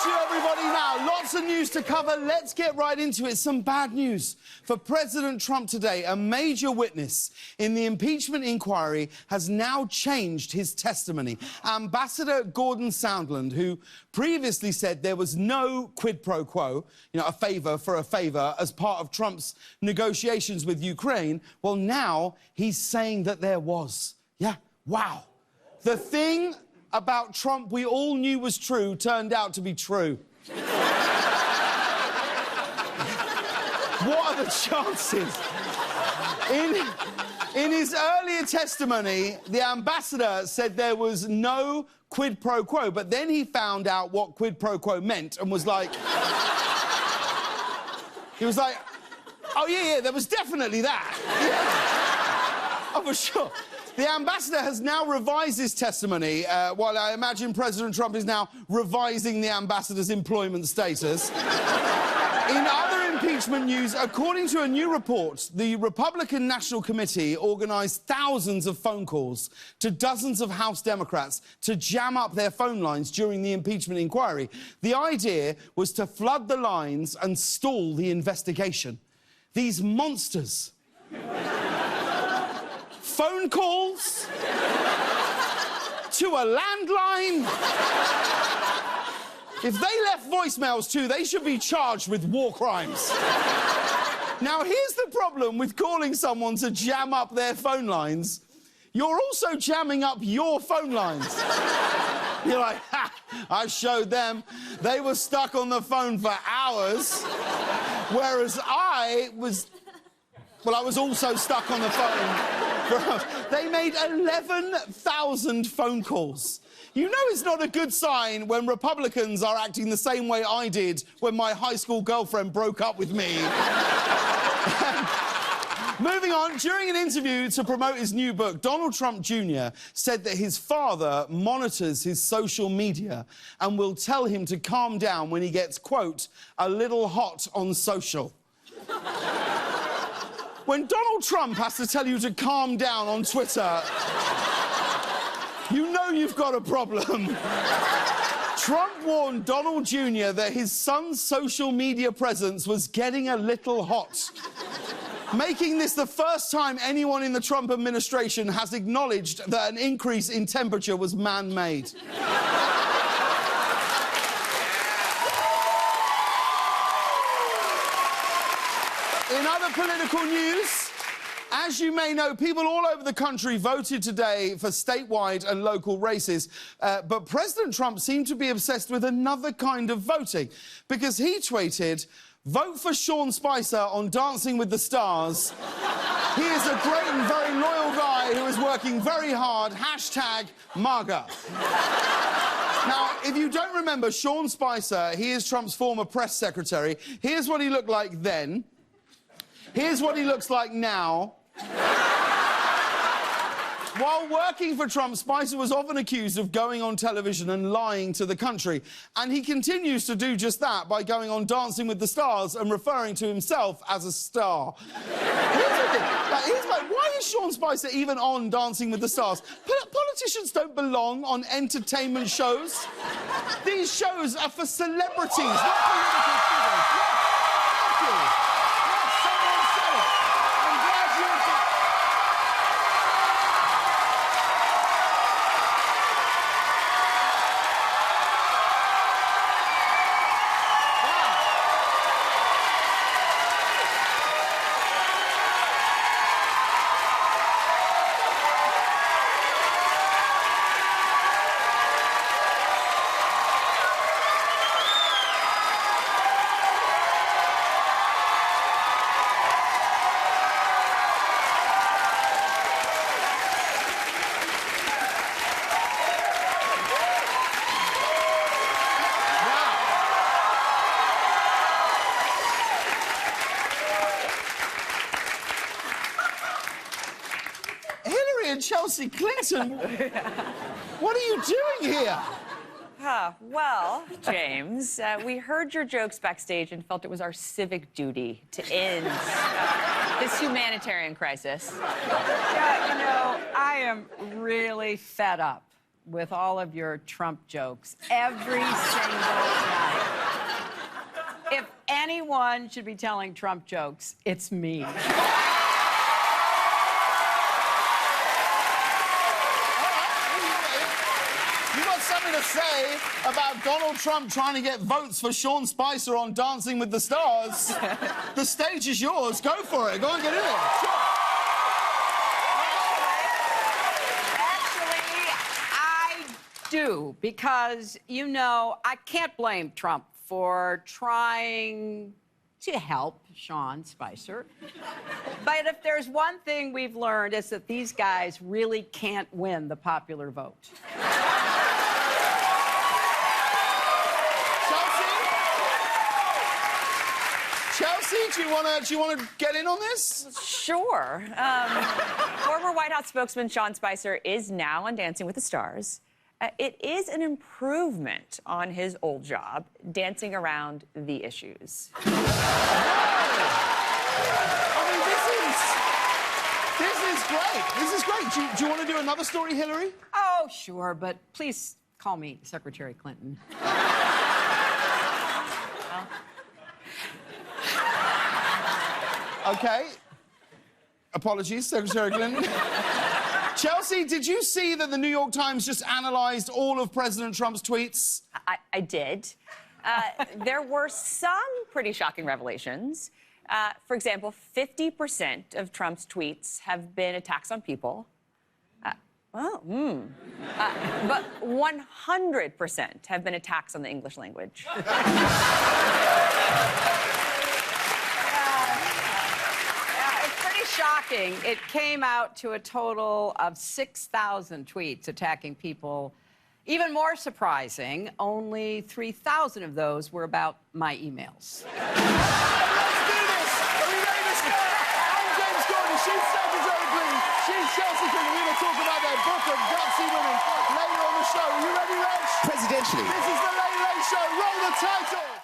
Bless you, everybody. Now, lots of news to cover. Let's get right into it. Some bad news for President Trump today. A major witness in the impeachment inquiry has now changed his testimony. Ambassador Gordon Sondland, who previously said there was no quid pro quo, a favour for a favour, as part of Trump's negotiations with Ukraine, well, now he's saying that there was. Yeah, wow. The thing about Trump we all knew was true turned out to be true. What are the chances? In his earlier testimony, the ambassador said there was no quid pro quo, but then he found out what quid pro quo meant and was like... He was like, oh, yeah, there was definitely that. Yeah. Oh, for sure. The ambassador has now revised his testimony, while I imagine President Trump is now revising the ambassador's employment status. In other impeachment news, according to a new report, the Republican National Committee organised thousands of phone calls to dozens of House Democrats to jam up their phone lines during the impeachment inquiry. The idea was to flood the lines and stall the investigation. These monsters... phone calls to a landline. If they left voicemails too, they should be charged with war crimes. Now, here's the problem with calling someone to jam up their phone lines. You're also jamming up your phone lines. You're like, ha, I showed them. They were stuck on the phone for hours, whereas I was also stuck on the phone. They made 11,000 phone calls. You know it's not a good sign when Republicans are acting the same way I did when my high school girlfriend broke up with me. Moving on, during an interview to promote his new book, Donald Trump Jr. said that his father monitors his social media and will tell him to calm down when he gets, quote, a little hot on social. When Donald Trump has to tell you to calm down on Twitter, you know you've got a problem. Trump warned Donald Jr. that his son's social media presence was getting a little hot, making this the first time anyone in the Trump administration has acknowledged that an increase in temperature was man-made. In other political news, as you may know, people all over the country voted today for statewide and local races. But President Trump seemed to be obsessed with another kind of voting, because he tweeted, vote for Sean Spicer on Dancing with the Stars. He is a great and very loyal guy who is working very hard. Hashtag MAGA. Now, if you don't remember Sean Spicer, he is Trump's former press secretary. Here's what he looked like then. Here's what he looks like now. While working for Trump, Spicer was often accused of going on television and lying to the country. And he continues to do just that by going on Dancing with the Stars and referring to himself as a star. Why is Sean Spicer even on Dancing with the Stars? Politicians don't belong on entertainment shows. These shows are for celebrities, not political figures. Thank you. Chelsea Clinton, what are you doing here? Well, James, we heard your jokes backstage and felt it was our civic duty to end this humanitarian crisis. Yeah, I am really fed up with all of your Trump jokes every single night. anyone should be telling Trump jokes, it's me. You got something to say about Donald Trump trying to get votes for Sean Spicer on Dancing with the Stars? The stage is yours. Go for it. Go and get in it. Sure. Actually, I do, because, you know, I can't blame Trump for trying to help Sean Spicer. But if there's one thing we've learned, it's that these guys really can't win the popular vote. Chelsea, do you want to get in on this? Sure. Former White House spokesman Sean Spicer is now on Dancing with the Stars. It is an improvement on his old job, dancing around the issues. I mean, this is great. This is great. Do you want to do another story, Hillary? Oh, sure, but please call me Secretary Clinton. Okay. Apologies, Secretary Clinton. Chelsea, did you see that the New York Times just analyzed all of President Trump's tweets? I did. There were some pretty shocking revelations. For example, 50% of Trump's tweets have been attacks on people. But 100% have been attacks on the English language. Shocking. It came out to a total of 6,000 tweets attacking people. Even more surprising, only 3,000 of those were about my emails. Let's do this! Are we ready to start? I'm James Corden. She's Secretary Clinton. She's Chelsea Clinton. We're going to talk about their book of gutsy women later on the show. Are you ready, Reg? Presidentially. This is the Late Late Show. Roll the title.